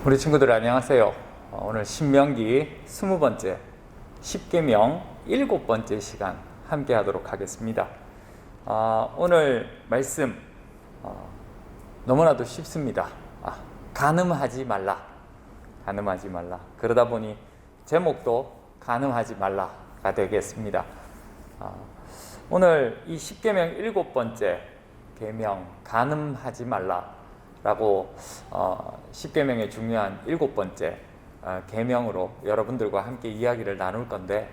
우리 친구들 안녕하세요. 오늘 신명기 20번째 10계명 7번째 시간 함께 하도록 하겠습니다. 오늘 말씀 너무나도 쉽습니다. 간음하지 말라. 간음하지 말라. 그러다 보니 제목도 간음하지 말라가 되겠습니다. 오늘 이 10계명 7번째 계명 간음하지 말라 라고 10계명의 중요한 7번째 계명으로 여러분들과 함께 이야기를 나눌 건데,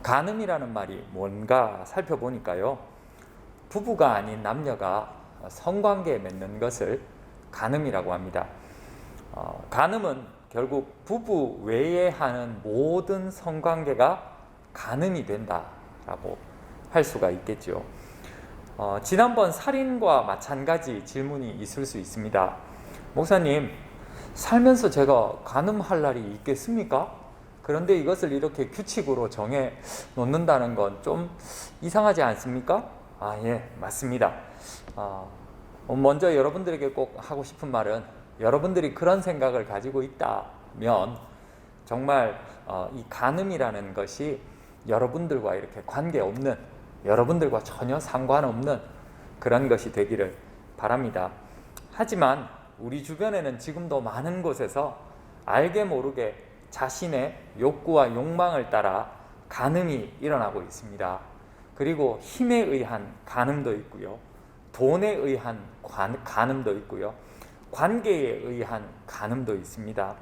간음이라는 말이 뭔가 살펴보니까요, 부부가 아닌 남녀가 성관계 맺는 것을 간음이라고 합니다. 간음은 결국 부부 외에 하는 모든 성관계가 간음이 된다라고 할 수가 있겠죠. 지난번 살인과 마찬가지 질문이 있을 수 있습니다. 목사님, 살면서 제가 간음할 날이 있겠습니까? 그런데 이것을 이렇게 규칙으로 정해 놓는다는 건 좀 이상하지 않습니까? 예, 맞습니다. 먼저 여러분들에게 꼭 하고 싶은 말은, 여러분들이 그런 생각을 가지고 있다면 정말 이 간음이라는 것이 여러분들과 이렇게 관계없는, 여러분들과 전혀 상관없는 그런 것이 되기를 바랍니다. 하지만 우리 주변에는 지금도 많은 곳에서 알게 모르게 자신의 욕구와 욕망을 따라 간음이 일어나고 있습니다. 그리고 힘에 의한 간음도 있고요, 돈에 의한 간음도 있고요, 관계에 의한 간음도 있습니다.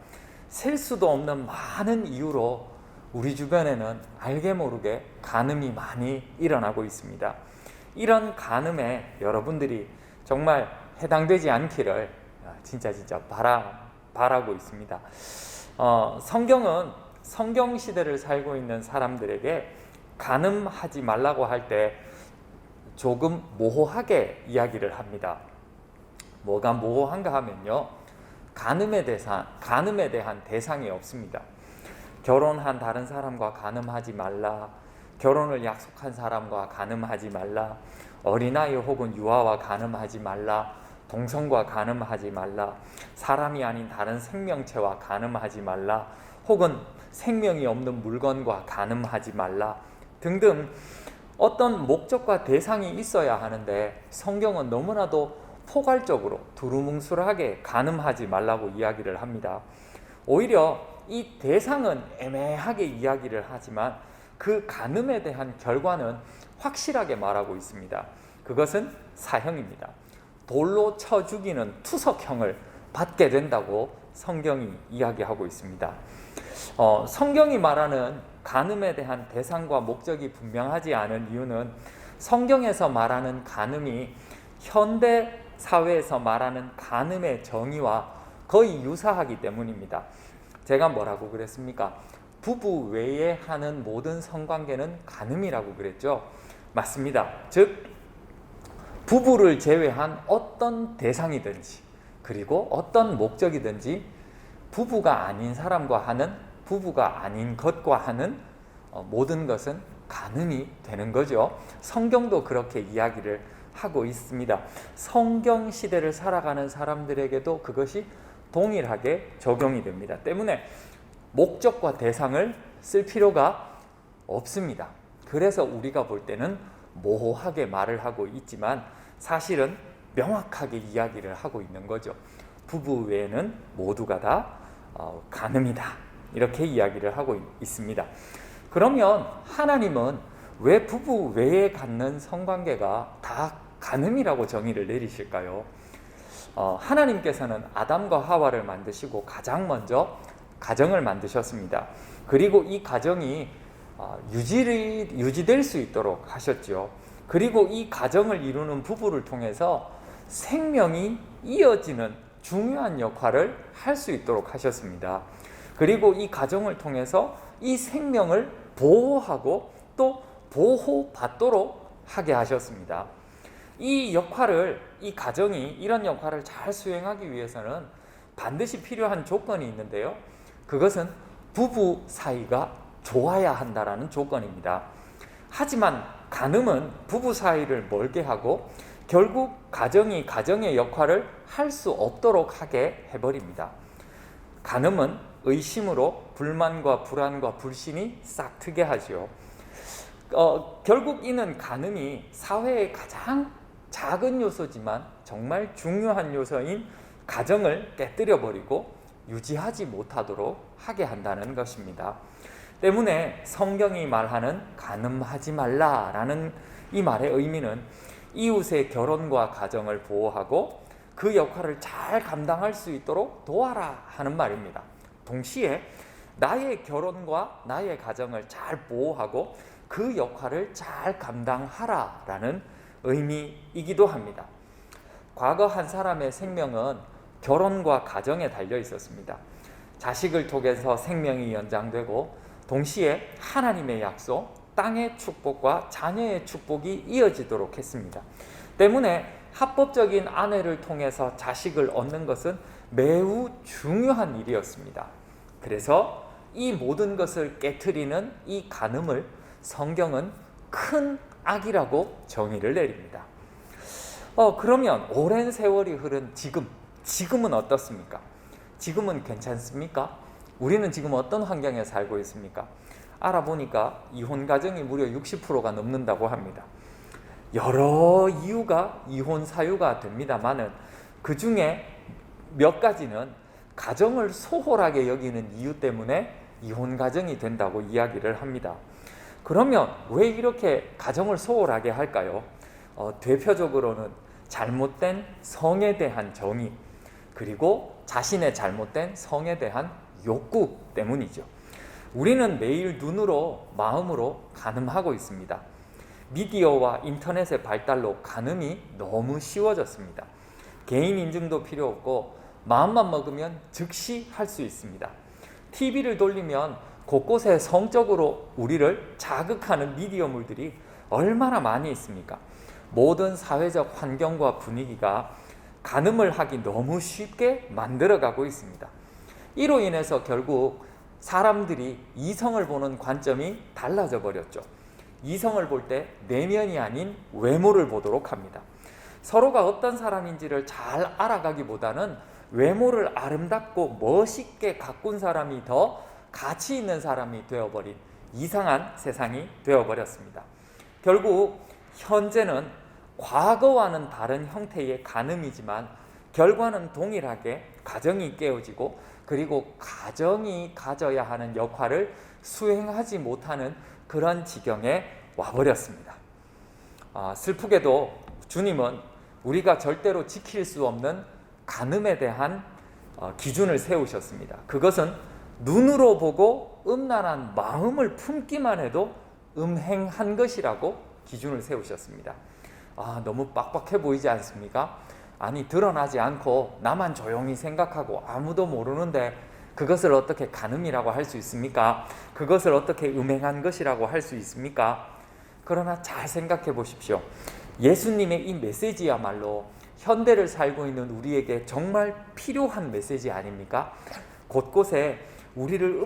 셀 수도 없는 많은 이유로 우리 주변에는 알게 모르게 간음이 많이 일어나고 있습니다. 이런 간음에 여러분들이 정말 해당되지 않기를 진짜 바라고 있습니다. 성경은 성경 시대를 살고 있는 사람들에게 간음하지 말라고 할 때 조금 모호하게 이야기를 합니다. 뭐가 모호한가 하면요, 간음에 대한 대상이 없습니다. 결혼한 다른 사람과 간음하지 말라, 결혼을 약속한 사람과 간음하지 말라, 어린아이 혹은 유아와 간음하지 말라, 동성과 간음하지 말라, 사람이 아닌 다른 생명체와 간음하지 말라, 혹은 생명이 없는 물건과 간음하지 말라 등등 어떤 목적과 대상이 있어야 하는데, 성경은 너무나도 포괄적으로 두루뭉술하게 간음하지 말라고 이야기를 합니다. 오히려 이 대상은 애매하게 이야기를 하지만 그 간음에 대한 결과는 확실하게 말하고 있습니다. 그것은 사형입니다. 돌로 쳐 죽이는 투석형을 받게 된다고 성경이 이야기하고 있습니다. 성경이 말하는 간음에 대한 대상과 목적이 분명하지 않은 이유는, 성경에서 말하는 간음이 현대 사회에서 말하는 간음의 정의와 거의 유사하기 때문입니다. 제가 뭐라고 그랬습니까? 부부 외에 하는 모든 성관계는 간음이라고 그랬죠. 맞습니다. 즉, 부부를 제외한 어떤 대상이든지, 그리고 어떤 목적이든지 부부가 아닌 사람과 하는, 부부가 아닌 것과 하는 모든 것은 간음이 되는 거죠. 성경도 그렇게 이야기를 하고 있습니다. 성경 시대를 살아가는 사람들에게도 그것이 동일하게 적용이 됩니다. 때문에 목적과 대상을 쓸 필요가 없습니다. 그래서 우리가 볼 때는 모호하게 말을 하고 있지만 사실은 명확하게 이야기를 하고 있는 거죠. 부부 외에는 모두가 다 간음이다, 이렇게 이야기를 하고 있습니다. 그러면 하나님은 왜 부부 외에 갖는 성관계가 다 간음이라고 정의를 내리실까요? 하나님께서는 아담과 하와를 만드시고 가장 먼저 가정을 만드셨습니다. 그리고 이 가정이 유지될 수 있도록 하셨죠. 그리고 이 가정을 이루는 부부를 통해서 생명이 이어지는 중요한 역할을 할 수 있도록 하셨습니다. 그리고 이 가정을 통해서 이 생명을 보호하고 또 보호받도록 하게 하셨습니다. 이 역할을, 이 가정이 이런 역할을 잘 수행하기 위해서는 반드시 필요한 조건이 있는데요, 그것은 부부 사이가 좋아야 한다라는 조건입니다. 하지만 간음은 부부 사이를 멀게 하고 결국 가정이 가정의 역할을 할 수 없도록 하게 해버립니다. 간음은 의심으로 불만과 불안과 불신이 싹 트게 하지요. 결국 이는 간음이 사회의 가장 작은 요소지만 정말 중요한 요소인 가정을 깨뜨려 버리고 유지하지 못하도록 하게 한다는 것입니다. 때문에 성경이 말하는 간음하지 말라라는 이 말의 의미는 이웃의 결혼과 가정을 보호하고 그 역할을 잘 감당할 수 있도록 도와라 하는 말입니다. 동시에 나의 결혼과 나의 가정을 잘 보호하고 그 역할을 잘 감당하라라는 의미이기도 합니다. 과거 한 사람의 생명은 결혼과 가정에 달려 있었습니다. 자식을 통해서 생명이 연장되고 동시에 하나님의 약속, 땅의 축복과 자녀의 축복이 이어지도록 했습니다. 때문에 합법적인 아내를 통해서 자식을 얻는 것은 매우 중요한 일이었습니다. 그래서 이 모든 것을 깨트리는 이 간음을 성경은 큰 악이라고 정의를 내립니다. 그러면 오랜 세월이 흐른 지금은 어떻습니까? 지금은 괜찮습니까? 우리는 지금 어떤 환경에 살고 있습니까? 알아보니까 이혼 가정이 무려 60%가 넘는다고 합니다. 여러 이유가 이혼 사유가 됩니다만은 그 중에 몇 가지는 가정을 소홀하게 여기는 이유 때문에 이혼 가정이 된다고 이야기를 합니다. 그러면 왜 이렇게 가정을 소홀하게 할까요? 대표적으로는 잘못된 성에 대한 정의, 그리고 자신의 잘못된 성에 대한 욕구 때문이죠. 우리는 매일 눈으로 마음으로 간음하고 있습니다. 미디어와 인터넷의 발달로 간음이 너무 쉬워졌습니다. 개인 인증도 필요 없고 마음만 먹으면 즉시 할 수 있습니다. TV를 돌리면 곳곳에 성적으로 우리를 자극하는 미디어물들이 얼마나 많이 있습니까? 모든 사회적 환경과 분위기가 간음을 하기 너무 쉽게 만들어가고 있습니다. 이로 인해서 결국 사람들이 이성을 보는 관점이 달라져 버렸죠. 이성을 볼 때 내면이 아닌 외모를 보도록 합니다. 서로가 어떤 사람인지를 잘 알아가기보다는 외모를 아름답고 멋있게 가꾼 사람이 더 가치 있는 사람이 되어버린 이상한 세상이 되어버렸습니다. 결국 현재는 과거와는 다른 형태의 간음이지만 결과는 동일하게 가정이 깨어지고 그리고 가정이 가져야 하는 역할을 수행하지 못하는 그런 지경에 와버렸습니다. 슬프게도 주님은 우리가 절대로 지킬 수 없는 간음에 대한 기준을 세우셨습니다. 그것은 눈으로 보고 음란한 마음을 품기만 해도 음행한 것이라고 기준을 세우셨습니다. 너무 빡빡해 보이지 않습니까? 아니, 드러나지 않고 나만 조용히 생각하고 아무도 모르는데 그것을 어떻게 간음이라고 할 수 있습니까? 그것을 어떻게 음행한 것이라고 할 수 있습니까? 그러나 잘 생각해 보십시오. 예수님의 이 메시지야말로 현대를 살고 있는 우리에게 정말 필요한 메시지 아닙니까? 곳곳에 우리를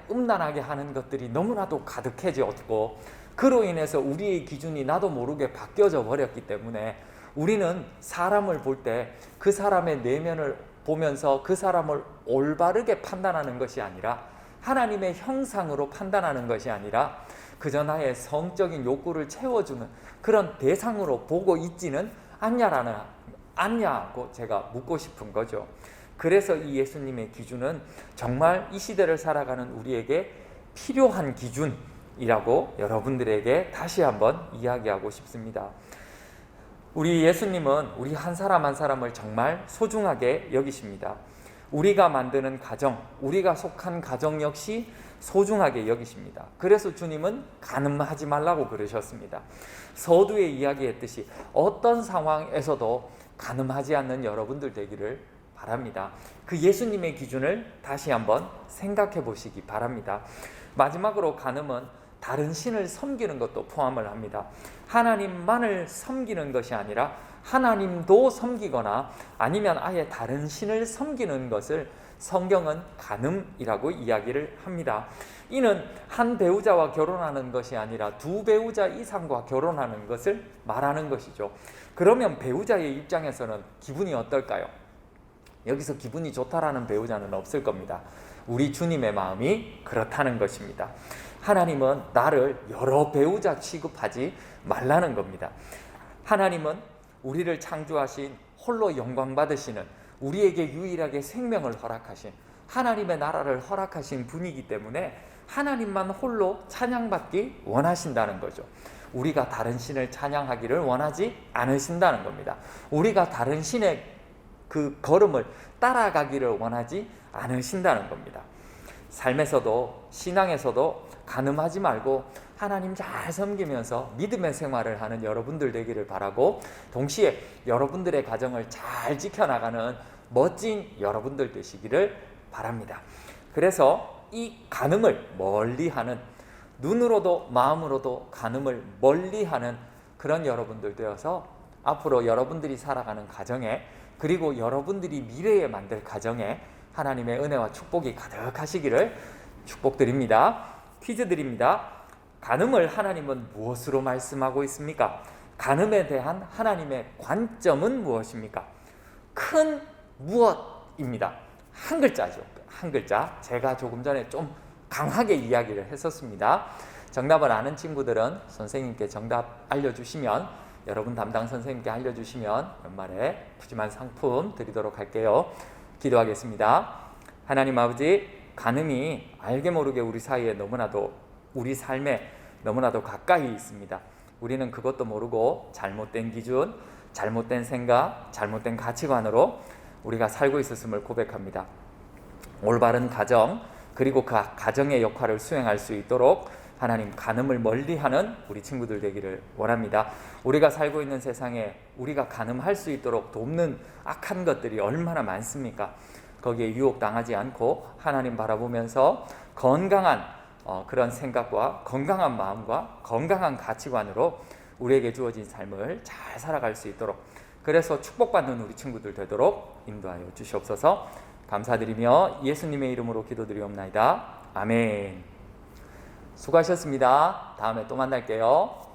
음란하게 하는 것들이 너무나도 가득해졌고 그로 인해서 우리의 기준이 나도 모르게 바뀌어져 버렸기 때문에 우리는 사람을 볼 때 그 사람의 내면을 보면서 그 사람을 올바르게 판단하는 것이 아니라 하나님의 형상으로 판단하는 것이 아니라 그저 나의 성적인 욕구를 채워주는 그런 대상으로 보고 있지는 않냐고 제가 묻고 싶은 거죠. 그래서 이 예수님의 기준은 정말 이 시대를 살아가는 우리에게 필요한 기준이라고 여러분들에게 다시 한번 이야기하고 싶습니다. 우리 예수님은 우리 한 사람 한 사람을 정말 소중하게 여기십니다. 우리가 만드는 가정, 우리가 속한 가정 역시 소중하게 여기십니다. 그래서 주님은 간음하지 말라고 그러셨습니다. 서두에 이야기했듯이 어떤 상황에서도 간음하지 않는 여러분들 되기를 바랍니다. 그 예수님의 기준을 다시 한번 생각해 보시기 바랍니다. 마지막으로 간음은 다른 신을 섬기는 것도 포함을 합니다. 하나님만을 섬기는 것이 아니라 하나님도 섬기거나 아니면 아예 다른 신을 섬기는 것을 성경은 간음이라고 이야기를 합니다. 이는 한 배우자와 결혼하는 것이 아니라 두 배우자 이상과 결혼하는 것을 말하는 것이죠. 그러면 배우자의 입장에서는 기분이 어떨까요? 여기서 기분이 좋다라는 배우자는 없을 겁니다. 우리 주님의 마음이 그렇다는 것입니다. 하나님은 나를 여러 배우자 취급하지 말라는 겁니다. 하나님은 우리를 창조하신 홀로 영광 받으시는, 우리에게 유일하게 생명을 허락하신, 하나님의 나라를 허락하신 분이기 때문에 하나님만 홀로 찬양받기 원하신다는 거죠. 우리가 다른 신을 찬양하기를 원하지 않으신다는 겁니다. 우리가 다른 신의 그 걸음을 따라가기를 원하지 않으신다는 겁니다. 삶에서도 신앙에서도 간음하지 말고 하나님 잘 섬기면서 믿음의 생활을 하는 여러분들 되기를 바라고, 동시에 여러분들의 가정을 잘 지켜나가는 멋진 여러분들 되시기를 바랍니다. 그래서 이 간음을 멀리하는, 눈으로도 마음으로도 간음을 멀리하는 그런 여러분들 되어서 앞으로 여러분들이 살아가는 가정에, 그리고 여러분들이 미래에 만들 가정에 하나님의 은혜와 축복이 가득하시기를 축복드립니다. 퀴즈 드립니다. 간음을 하나님은 무엇으로 말씀하고 있습니까? 간음에 대한 하나님의 관점은 무엇입니까? 큰 무엇입니다. 한 글자죠. 한 글자. 제가 조금 전에 좀 강하게 이야기를 했었습니다. 정답을 아는 친구들은 선생님께 정답 알려주시면, 여러분 담당 선생님께 알려주시면 연말에 푸짐한 상품 드리도록 할게요. 기도하겠습니다. 하나님 아버지, 간음이 알게 모르게 우리 사이에 너무나도, 우리 삶에 너무나도 가까이 있습니다. 우리는 그것도 모르고 잘못된 기준, 잘못된 생각, 잘못된 가치관으로 우리가 살고 있었음을 고백합니다. 올바른 가정, 그리고 그 가정의 역할을 수행할 수 있도록 하나님, 간음을 멀리하는 우리 친구들 되기를 원합니다. 우리가 살고 있는 세상에 우리가 간음할 수 있도록 돕는 악한 것들이 얼마나 많습니까? 거기에 유혹당하지 않고 하나님 바라보면서 건강한 그런 생각과 건강한 마음과 건강한 가치관으로 우리에게 주어진 삶을 잘 살아갈 수 있도록, 그래서 축복받는 우리 친구들 되도록 인도하여 주시옵소서. 감사드리며 예수님의 이름으로 기도드리옵나이다. 아멘. 수고하셨습니다. 다음에 또 만날게요.